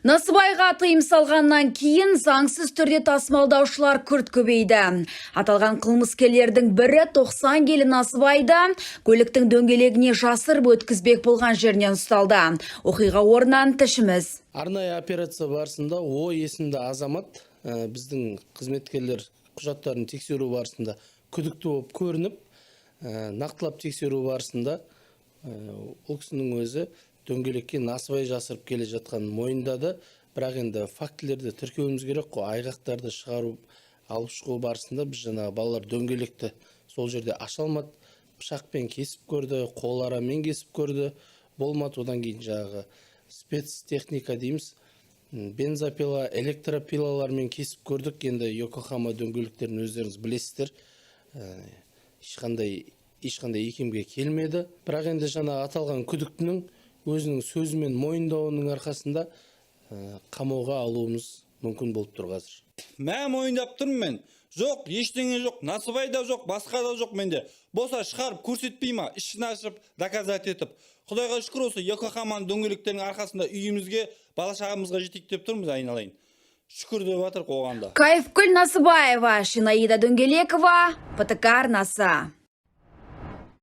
Насыбайға тыйым салғаннан кейін заңсыз түрде тасымалдаушылар күрт көбейді. Аталған қылмыскерлердің бірі 90 келі Насыбайда көліктің дөңгелегіне жасырып өткізбек болған жерінен ұсталды. Оқиға орнынан тілшіміз. Арнайы операция барысында О есімді азамат біздің қызметкерлер құжаттарын тексеру барысында күдікті болып көрініп, нақтылап тексеру барысында ол кісінің өзі дөңгелекке насыбай жасырып келе жатқан мойындады. Бірақ енді фактілерді тіркеуіміз керек қой, айғақтарды шығару, алып шығу барысында біз жаңағы балалар дөңгелекті сол жерде аша алмады, пышақпен кесіп көрді, қоларамен кесіп көрді, болмады. Одан кейін жаңағы спецтехника дейміз, бензопила, электропилалармен кесіп көрдік. Енді Йокохама дөңгелектерін өздеріңіз білесіздер, ешқандай икемге келмеді. Бірақ енді жаңа аталған күдіктінің өзінің сөзімен мойындауының арқасында қамауға алуымыз мүмкін болып тұр қазір. Мен мойындап тұрмын мен. Жоқ, ештеңе жоқ, Насыбай да жоқ, басқа да жоқ менде. Болса шығарып көрсетпей ма, ішін ашып, доказать етіп. Құдайға шүкір осы Йокохаманың дөңгелектерінің арқасында үйімізге, бала шағамызға жетейік деп тұрмыз, айналайын. Шүкір деп жатыр қоғамда. Кайфкүл Насыбаева, Шинаида Дөңгелекова, ПТК арнасы.